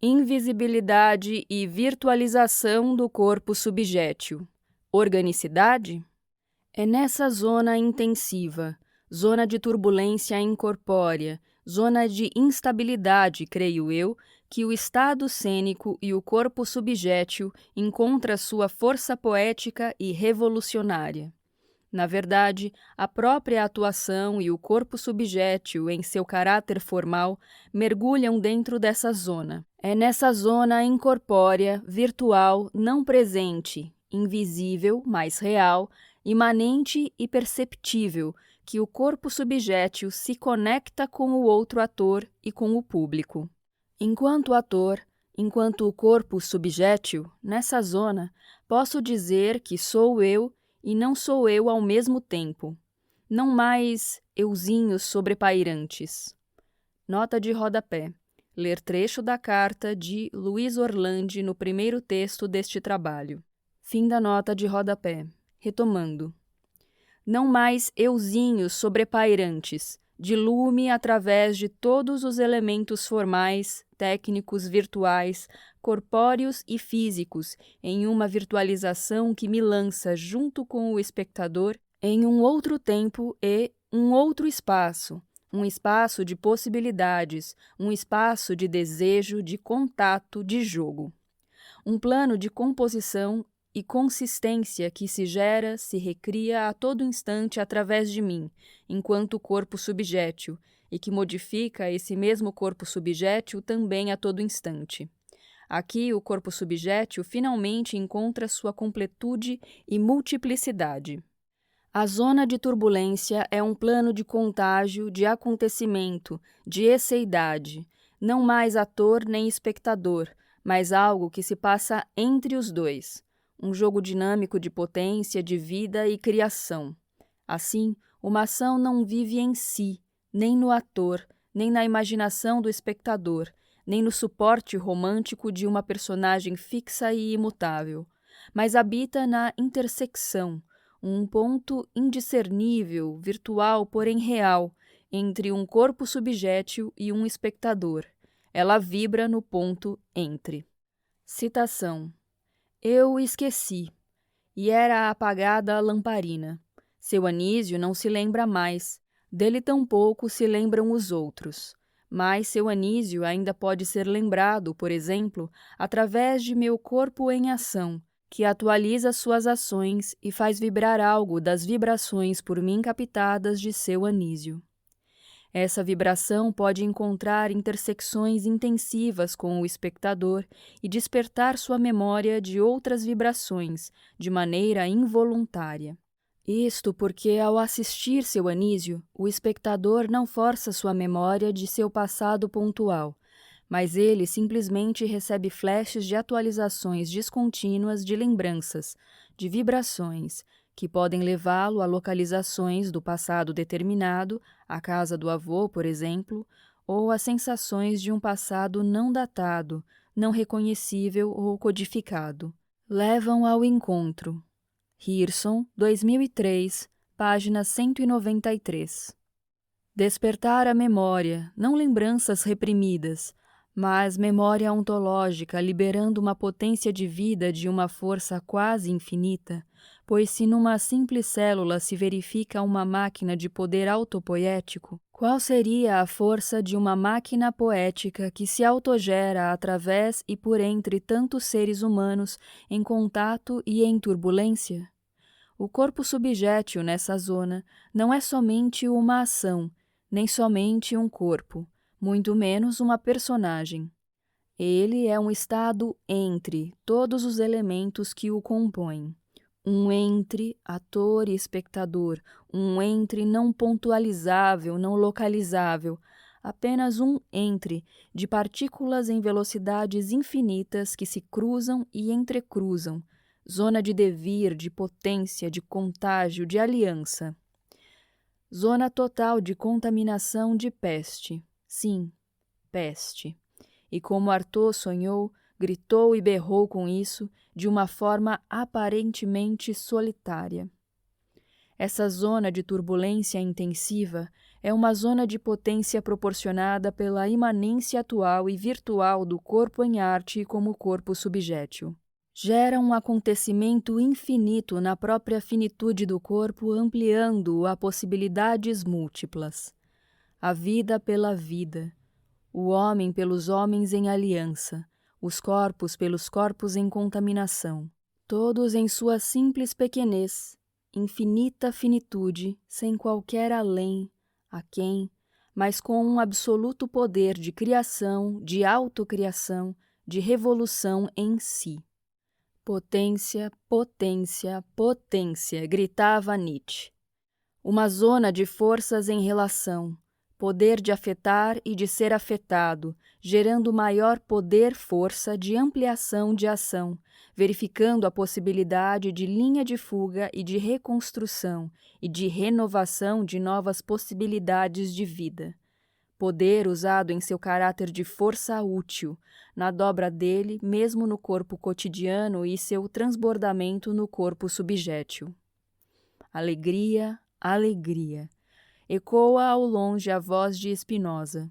Invisibilidade e virtualização do corpo subjétil. Organicidade? É nessa zona intensiva, zona de turbulência incorpórea, zona de instabilidade, creio eu, que o estado cênico e o corpo subjétil encontram sua força poética e revolucionária. Na verdade, a própria atuação e o corpo subjétil, em seu caráter formal, mergulham dentro dessa zona. É nessa zona incorpórea, virtual, não presente, invisível, mas real, imanente e perceptível, que o corpo subjétil se conecta com o outro ator e com o público. Enquanto ator, enquanto o corpo subjétil, nessa zona, posso dizer que sou eu e não sou eu ao mesmo tempo. Não mais euzinhos sobrepairantes. Nota de rodapé. Ler trecho da carta de Luiz Orlandi no primeiro texto deste trabalho. Fim da nota de rodapé. Retomando. Não mais euzinhos sobrepairantes, de lume através de todos os elementos formais, técnicos, virtuais, corpóreos e físicos, em uma virtualização que me lança junto com o espectador em um outro tempo e um outro espaço, um espaço de possibilidades, um espaço de desejo, de contato, de jogo. Um plano de composição e consistência que se gera, se recria a todo instante através de mim, enquanto corpo subjétil, e que modifica esse mesmo corpo subjétil também a todo instante. Aqui o corpo subjétil finalmente encontra sua completude e multiplicidade. A zona de turbulência é um plano de contágio, de acontecimento, de esseidade, não mais ator nem espectador, mas algo que se passa entre os dois. Um jogo dinâmico de potência, de vida e criação. Assim, uma ação não vive em si, nem no ator, nem na imaginação do espectador, nem no suporte romântico de uma personagem fixa e imutável, mas habita na intersecção, um ponto indiscernível, virtual, porém real, entre um corpo subjétil e um espectador. Ela vibra no ponto entre. Citação. Eu esqueci, e era a apagada lamparina. Seu Anísio não se lembra mais, dele tampouco se lembram os outros. Mas seu Anísio ainda pode ser lembrado, por exemplo, através de meu corpo em ação, que atualiza suas ações e faz vibrar algo das vibrações por mim captadas de seu Anísio. Essa vibração pode encontrar intersecções intensivas com o espectador e despertar sua memória de outras vibrações, de maneira involuntária. Isto porque, ao assistir seu Anísio, o espectador não força sua memória de seu passado pontual, mas ele simplesmente recebe flashes de atualizações descontínuas de lembranças, de vibrações, que podem levá-lo a localizações do passado determinado, a casa do avô, por exemplo, ou a sensações de um passado não datado, não reconhecível ou codificado. Levam ao encontro. Hirson, 2003, página 193. Despertar a memória, não lembranças reprimidas, mas memória ontológica liberando uma potência de vida de uma força quase infinita, pois se numa simples célula se verifica uma máquina de poder autopoético, qual seria a força de uma máquina poética que se autogera através e por entre tantos seres humanos em contato e em turbulência? O corpo subjétil nessa zona não é somente uma ação, nem somente um corpo, muito menos uma personagem. Ele é um estado entre todos os elementos que o compõem. Um entre ator e espectador, um entre não pontualizável, não localizável, apenas um entre de partículas em velocidades infinitas que se cruzam e entrecruzam, zona de devir, de potência, de contágio, de aliança. Zona total de contaminação de peste. Sim, peste. E como Artaud sonhou, gritou e berrou com isso de uma forma aparentemente solitária. Essa zona de turbulência intensiva É uma zona de potência proporcionada pela imanência atual e virtual do corpo em arte como corpo subjétil. Gera um acontecimento infinito na própria finitude do corpo, ampliando-o a possibilidades múltiplas. A vida pela vida, o homem pelos homens em aliança, os corpos pelos corpos em contaminação, todos em sua simples pequenez, infinita finitude, sem qualquer além, aquém, mas com um absoluto poder de criação, de autocriação, de revolução em si. Potência, potência, potência, gritava Nietzsche. Uma zona de forças em relação, poder de afetar e de ser afetado, gerando maior poder-força de ampliação de ação, verificando a possibilidade de linha de fuga e de reconstrução e de renovação de novas possibilidades de vida. Poder usado em seu caráter de força útil, na dobra dele, mesmo no corpo cotidiano e seu transbordamento no corpo subjétil. Alegria, alegria. Ecoa ao longe a voz de Spinoza.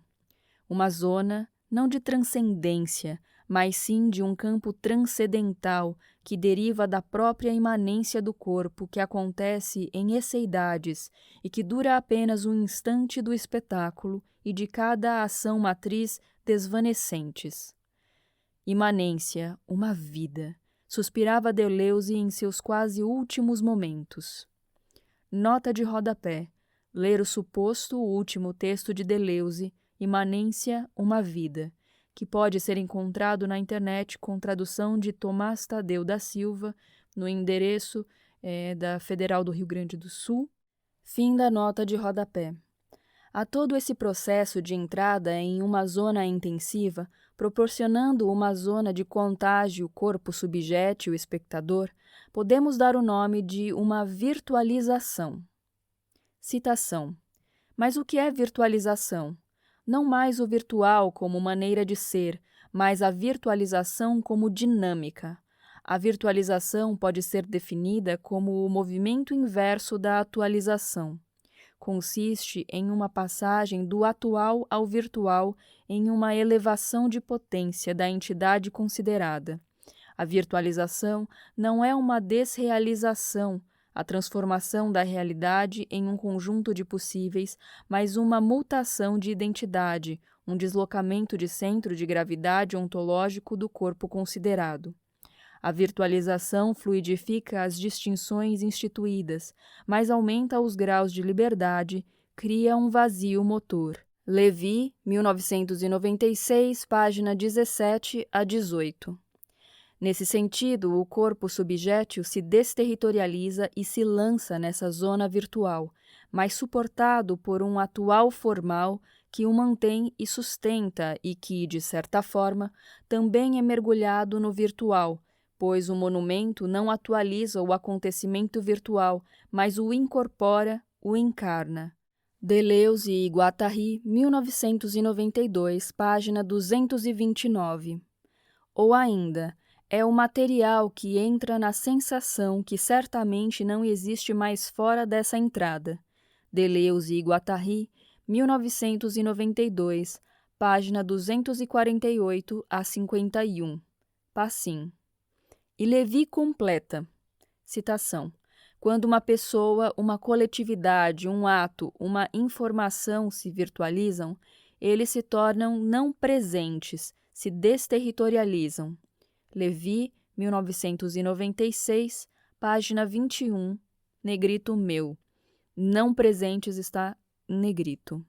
Uma zona, não de transcendência, mas sim de um campo transcendental que deriva da própria imanência do corpo que acontece em esseidades e que dura apenas um instante do espetáculo e de cada ação matriz desvanecentes. Imanência, uma vida, suspirava Deleuze em seus quase últimos momentos. Nota de rodapé. Ler o suposto último texto de Deleuze, Imanência, uma vida, que pode ser encontrado na internet com tradução de Tomás Tadeu da Silva, no endereço da Federal do Rio Grande do Sul. Fim da nota de rodapé. A todo esse processo de entrada em uma zona intensiva, proporcionando uma zona de contágio corpo subjétil espectador, podemos dar o nome de uma virtualização. Citação. Mas o que é virtualização? Não mais o virtual como maneira de ser, mas a virtualização como dinâmica. A virtualização pode ser definida como o movimento inverso da atualização. Consiste em uma passagem do atual ao virtual em uma elevação de potência da entidade considerada. A virtualização não é uma desrealização, a transformação da realidade em um conjunto de possíveis, mas uma mutação de identidade, um deslocamento de centro de gravidade ontológico do corpo considerado. A virtualização fluidifica as distinções instituídas, mas aumenta os graus de liberdade, cria um vazio motor. Levi, 1996, página 17 a 18. Nesse sentido, o corpo subjétil se desterritorializa e se lança nessa zona virtual, mas suportado por um atual formal que o mantém e sustenta e que, de certa forma, também é mergulhado no virtual, pois o monumento não atualiza o acontecimento virtual, mas o incorpora, o encarna. Deleuze e Guattari, 1992, página 229. Ou ainda, é o material que entra na sensação que certamente não existe mais fora dessa entrada. Deleuze e Guattari, 1992, página 248 a 51. Passim. E Levi completa. Citação. Quando uma pessoa, uma coletividade, um ato, uma informação se virtualizam, eles se tornam não presentes, se desterritorializam. Levi, 1996, página 21, negrito meu. Não presentes está em negrito.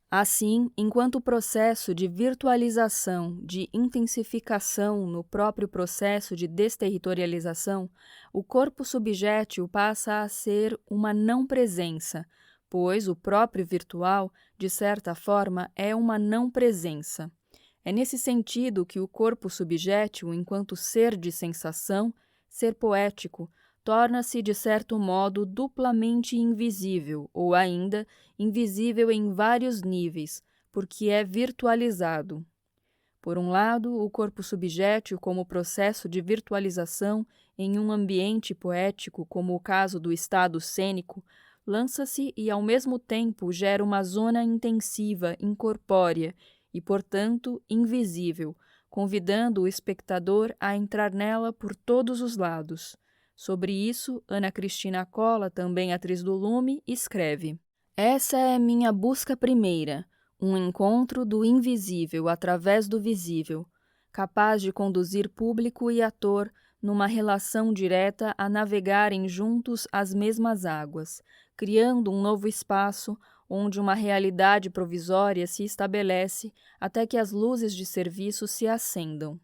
Assim, enquanto o processo de virtualização, de intensificação no próprio processo de desterritorialização, o corpo subjétil passa a ser uma não presença, pois o próprio virtual, de certa forma, é uma não presença. É nesse sentido que o corpo subjétil, enquanto ser de sensação, ser poético, torna-se, de certo modo, duplamente invisível, ou ainda, invisível em vários níveis, porque é virtualizado. Por um lado, o corpo subjétil como processo de virtualização em um ambiente poético, como o caso do estado cênico, lança-se e ao mesmo tempo gera uma zona intensiva, incorpórea e, portanto, invisível, convidando o espectador a entrar nela por todos os lados. Sobre isso, Ana Cristina Colla, também atriz do Lume, escreve: Essa é minha busca primeira, um encontro do invisível através do visível, capaz de conduzir público e ator numa relação direta a navegarem juntos as mesmas águas, criando um novo espaço onde uma realidade provisória se estabelece até que as luzes de serviço se acendam.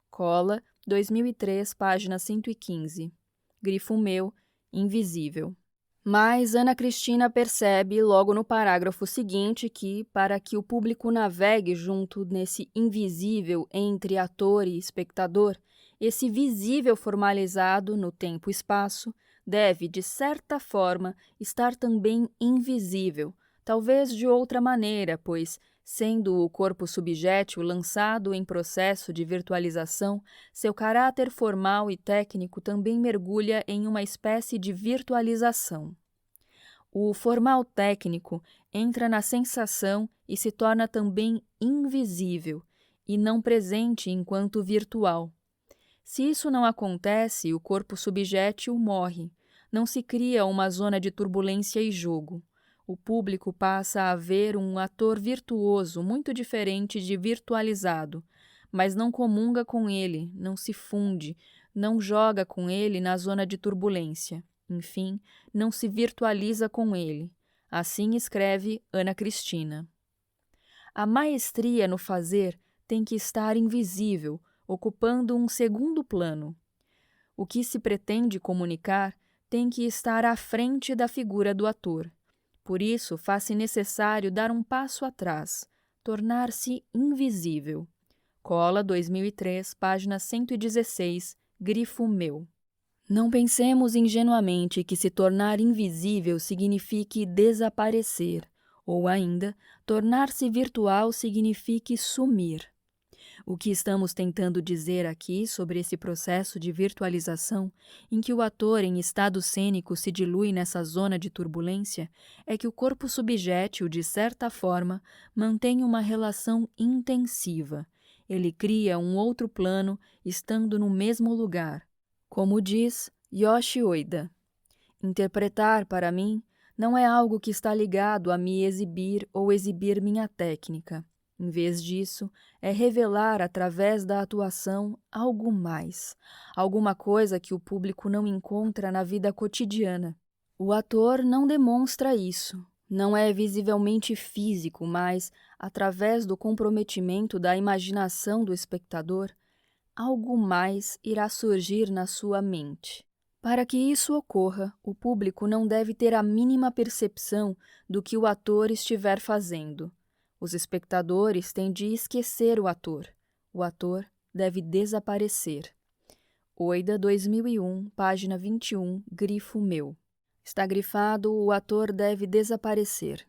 Colla, 2003, página 115. Grifo meu, invisível. Mas Ana Cristina percebe logo no parágrafo seguinte que, para que o público navegue junto nesse invisível entre ator e espectador, esse visível formalizado no tempo e espaço deve, de certa forma, estar também invisível, talvez de outra maneira, pois, sendo o corpo subjétil lançado em processo de virtualização, seu caráter formal e técnico também mergulha em uma espécie de virtualização. O formal técnico entra na sensação e se torna também invisível, e não presente enquanto virtual. Se isso não acontece, o corpo subjétil morre, não se cria uma zona de turbulência e jogo. O público passa a ver um ator virtuoso muito diferente de virtualizado, mas não comunga com ele, não se funde, não joga com ele na zona de turbulência. Enfim, não se virtualiza com ele. Assim escreve Ana Cristina. A maestria no fazer tem que estar invisível, ocupando um segundo plano. O que se pretende comunicar tem que estar à frente da figura do ator. Por isso, faz-se necessário dar um passo atrás, tornar-se invisível. Colla, 2003, página 116, grifo meu. Não pensemos ingenuamente que se tornar invisível signifique desaparecer, ou ainda, tornar-se virtual signifique sumir. O que estamos tentando dizer aqui sobre esse processo de virtualização, em que o ator em estado cênico se dilui nessa zona de turbulência, é que o corpo subjétil, de certa forma, mantém uma relação intensiva. Ele cria um outro plano, estando no mesmo lugar. Como diz Yoshi Oida, interpretar, para mim, não é algo que está ligado a me exibir ou exibir minha técnica. Em vez disso, é revelar através da atuação algo mais, alguma coisa que o público não encontra na vida cotidiana. O ator não demonstra isso, não é visivelmente físico, mas, através do comprometimento da imaginação do espectador, algo mais irá surgir na sua mente. Para que isso ocorra, o público não deve ter a mínima percepção do que o ator estiver fazendo. Os espectadores têm de esquecer o ator. O ator deve desaparecer. Oida, 2001, página 21, grifo meu. Está grifado: o ator deve desaparecer.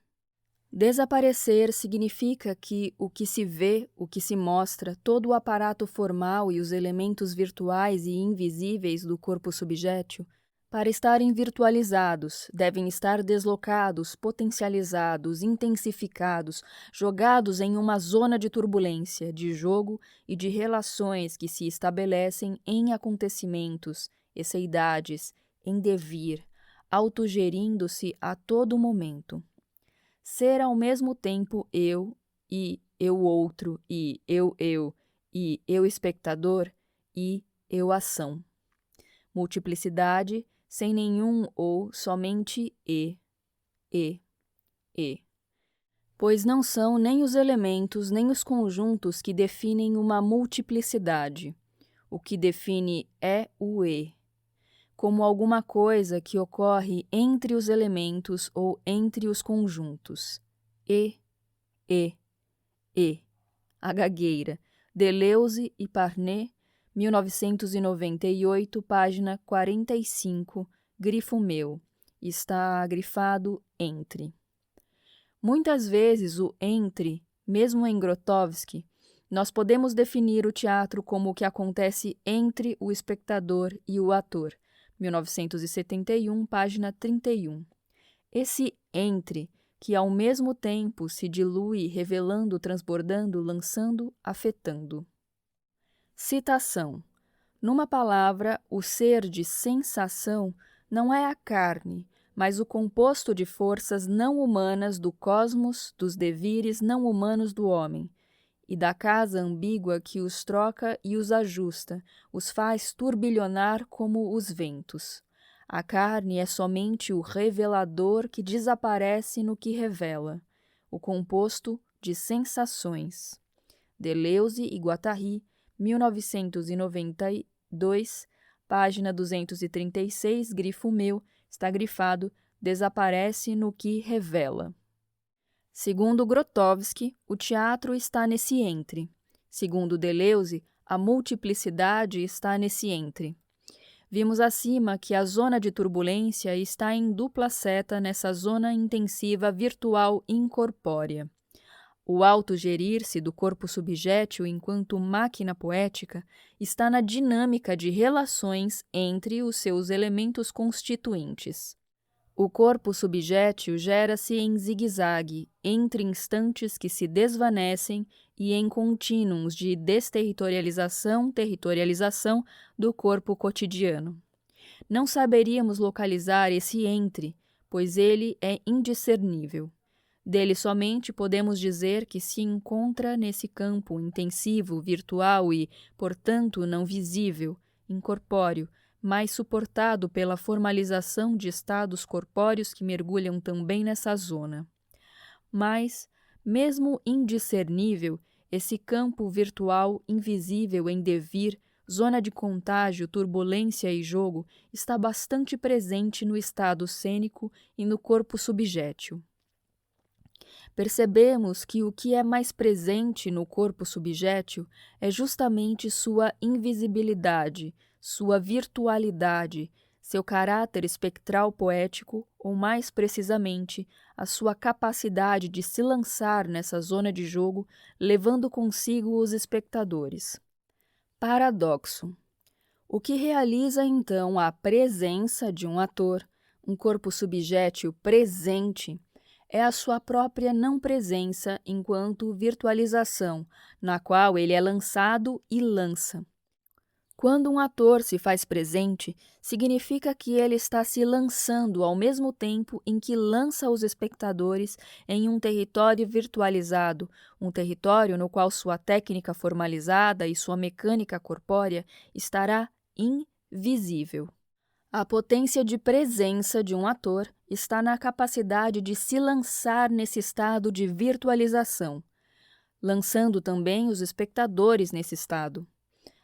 Desaparecer significa que o que se vê, o que se mostra, todo o aparato formal e os elementos virtuais e invisíveis do corpo subjétil, para estarem virtualizados, devem estar deslocados, potencializados, intensificados, jogados em uma zona de turbulência, de jogo e de relações que se estabelecem em acontecimentos, esseidades, em devir, autogerindo-se a todo momento. Ser ao mesmo tempo eu e eu outro e eu espectador e eu ação. Multiplicidade sem nenhum ou somente e. Pois não são nem os elementos nem os conjuntos que definem uma multiplicidade. O que define é o e, como alguma coisa que ocorre entre os elementos ou entre os conjuntos. A gagueira, Deleuze e Parnet, 1998, página 45, grifo meu. Está grifado entre. Muitas vezes o entre, mesmo em Grotowski, nós podemos definir o teatro como o que acontece entre o espectador e o ator. 1971, página 31. Esse entre, que ao mesmo tempo se dilui, revelando, transbordando, lançando, afetando. Citação. Numa palavra, o ser de sensação não é a carne, mas o composto de forças não humanas do cosmos, dos devires não humanos do homem, e da casa ambígua que os troca e os ajusta, os faz turbilhonar como os ventos. A carne é somente o revelador que desaparece no que revela, o composto de sensações. Deleuze e Guattari, 1992, página 236, grifo meu, está grifado, desaparece no que revela. Segundo Grotowski, o teatro está nesse entre. Segundo Deleuze, a multiplicidade está nesse entre. Vimos acima que a zona de turbulência está em dupla seta nessa zona intensiva virtual incorpórea. O autogerir-se do corpo subjétil enquanto máquina poética está na dinâmica de relações entre os seus elementos constituintes. O corpo subjétil gera-se em zigue-zague, entre instantes que se desvanecem e em contínuos de desterritorialização do corpo cotidiano. Não saberíamos localizar esse entre, pois ele é indiscernível. Dele somente podemos dizer que se encontra nesse campo intensivo, virtual e, portanto, não visível, incorpóreo, mas suportado pela formalização de estados corpóreos que mergulham também nessa zona. Mas, mesmo indiscernível, esse campo virtual invisível em devir, zona de contágio, turbulência e jogo, está bastante presente no estado cênico e no corpo subjétil. Percebemos que o que é mais presente no corpo subjétil é justamente sua invisibilidade, sua virtualidade, seu caráter espectral poético, ou mais precisamente, a sua capacidade de se lançar nessa zona de jogo, levando consigo os espectadores. Paradoxo. O que realiza então a presença de um ator, um corpo subjétil presente, é a sua própria não presença enquanto virtualização, na qual ele é lançado e lança. Quando um ator se faz presente, significa que ele está se lançando ao mesmo tempo em que lança os espectadores em um território virtualizado, um território no qual sua técnica formalizada e sua mecânica corpórea estará invisível. A potência de presença de um ator está na capacidade de se lançar nesse estado de virtualização, lançando também os espectadores nesse estado.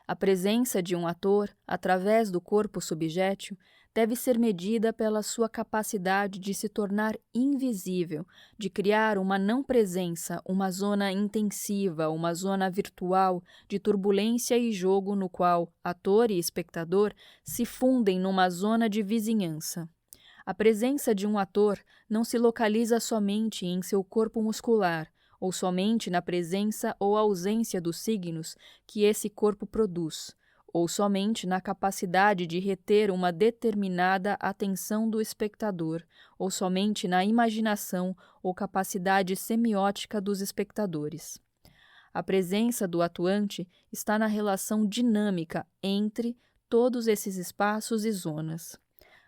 A presença de um ator, através do corpo subjétil, deve ser medida pela sua capacidade de se tornar invisível, de criar uma não presença, uma zona intensiva, uma zona virtual de turbulência e jogo no qual ator e espectador se fundem numa zona de vizinhança. A presença de um ator não se localiza somente em seu corpo muscular, ou somente na presença ou ausência dos signos que esse corpo produz, ou somente na capacidade de reter uma determinada atenção do espectador, ou somente na imaginação ou capacidade semiótica dos espectadores. A presença do atuante está na relação dinâmica entre todos esses espaços e zonas.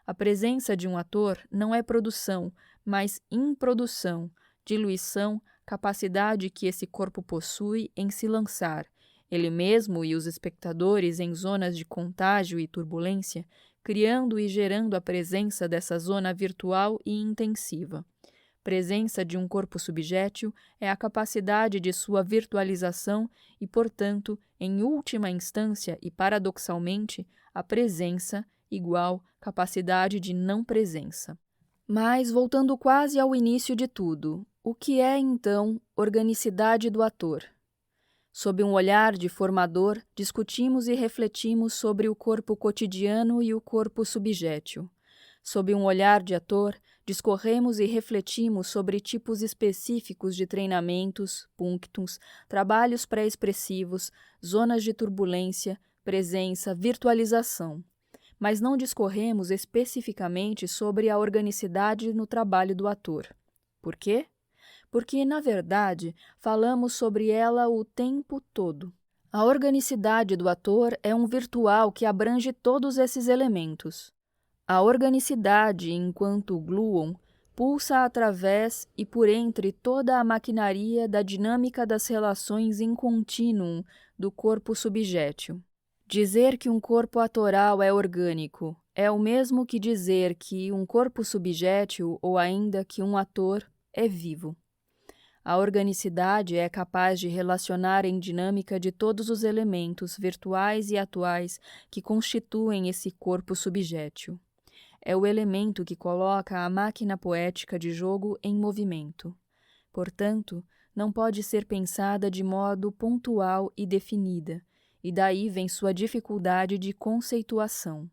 A presença de um ator não é produção, mas improdução, diluição, capacidade que esse corpo possui em se lançar, ele mesmo e os espectadores em zonas de contágio e turbulência, criando e gerando a presença dessa zona virtual e intensiva. Presença de um corpo subjétil é a capacidade de sua virtualização e, portanto, em última instância e paradoxalmente, a presença igual capacidade de não presença. Mas, voltando quase ao início de tudo, o que é, então, organicidade do ator? Sob um olhar de formador, discutimos e refletimos sobre o corpo cotidiano e o corpo subjétil. Sob um olhar de ator, discorremos e refletimos sobre tipos específicos de treinamentos, punctums, trabalhos pré-expressivos, zonas de turbulência, presença, virtualização. mas não discorremos especificamente sobre a organicidade no trabalho do ator. Por quê? Porque, na verdade, falamos sobre ela o tempo todo. A organicidade do ator é um virtual que abrange todos esses elementos. A organicidade, enquanto gluon, pulsa através e por entre toda a maquinaria da dinâmica das relações em contínuo do corpo subjétil. Dizer que um corpo atoral é orgânico é o mesmo que dizer que um corpo subjétil ou ainda que um ator é vivo. A organicidade é capaz de relacionar em dinâmica de todos os elementos virtuais e atuais que constituem esse corpo subjétil. É o elemento que coloca a máquina poética de jogo em movimento. Portanto, não pode ser pensada de modo pontual e definida, e daí vem sua dificuldade de conceituação.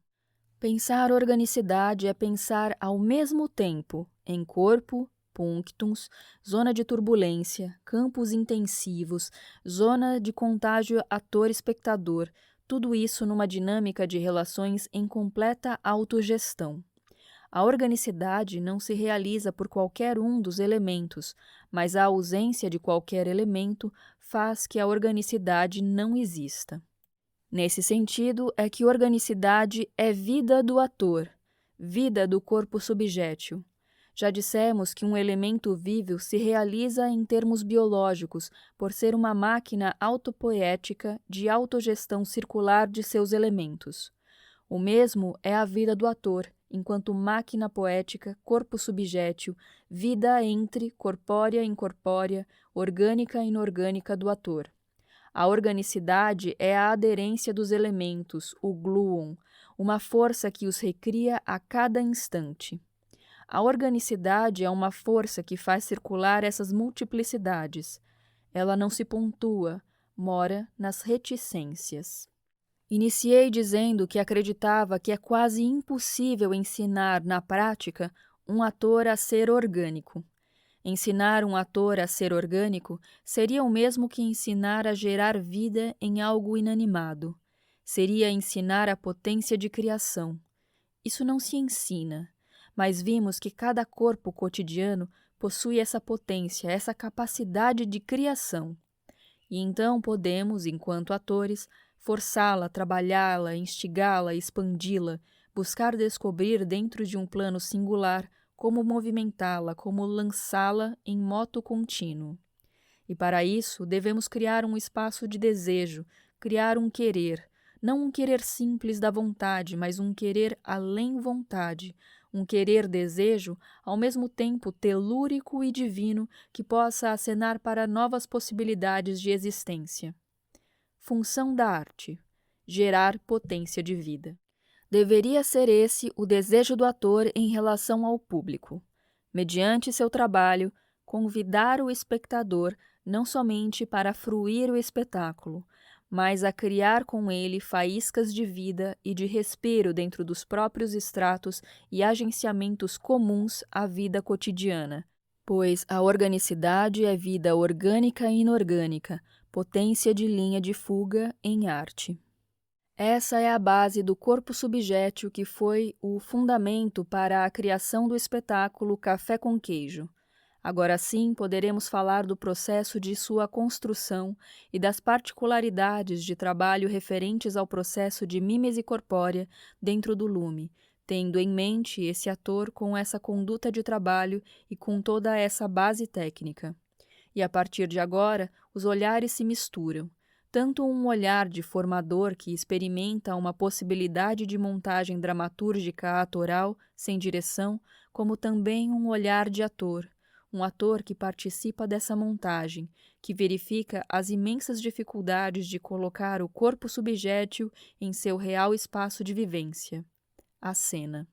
Pensar organicidade é pensar ao mesmo tempo em corpo, punctums, zona de turbulência, campos intensivos, zona de contágio ator-espectador, tudo isso numa dinâmica de relações em completa autogestão. A organicidade não se realiza por qualquer um dos elementos, mas a ausência de qualquer elemento faz que a organicidade não exista. Nesse sentido, é que organicidade é vida do ator, vida do corpo subjétil. Já dissemos que um elemento vível se realiza em termos biológicos por ser uma máquina autopoética de autogestão circular de seus elementos. O mesmo é a vida do ator, enquanto máquina poética, corpo subjétil, vida entre corpórea e incorpórea, orgânica e inorgânica do ator. A organicidade é a aderência dos elementos, o gluon, uma força que os recria a cada instante. A organicidade é uma força que faz circular essas multiplicidades. Ela não se pontua, mora nas reticências. Iniciei dizendo que acreditava que é quase impossível ensinar na prática um ator a ser orgânico. Ensinar um ator a ser orgânico seria o mesmo que ensinar a gerar vida em algo inanimado. Seria ensinar a potência de criação. Isso não se ensina, mas vimos que cada corpo cotidiano possui essa potência, essa capacidade de criação. E então podemos, enquanto atores, forçá-la, trabalhá-la, instigá-la, expandi-la, buscar descobrir dentro de um plano singular como movimentá-la, como lançá-la em moto contínuo. E para isso devemos criar um espaço de desejo, criar um querer, não um querer simples da vontade, mas um querer além vontade, um querer-desejo ao mesmo tempo telúrico e divino que possa acenar para novas possibilidades de existência. Função da arte: gerar potência de vida. Deveria ser esse o desejo do ator em relação ao público. Mediante seu trabalho, convidar o espectador não somente para fruir o espetáculo, mas a criar com ele faíscas de vida e de respiro dentro dos próprios estratos e agenciamentos comuns à vida cotidiana, pois a organicidade é vida orgânica e inorgânica, potência de linha de fuga em arte. Essa é a base do corpo subjétil que foi o fundamento para a criação do espetáculo Café com Queijo. Agora sim poderemos falar do processo de sua construção e das particularidades de trabalho referentes ao processo de mímese corpórea dentro do lume, tendo em mente esse ator com essa conduta de trabalho e com toda essa base técnica. E a partir de agora, os olhares se misturam. Tanto um olhar de formador que experimenta uma possibilidade de montagem dramatúrgica atoral, sem direção, como também um olhar de ator, um ator que participa dessa montagem, que verifica as imensas dificuldades de colocar o corpo subjétil em seu real espaço de vivência, a cena.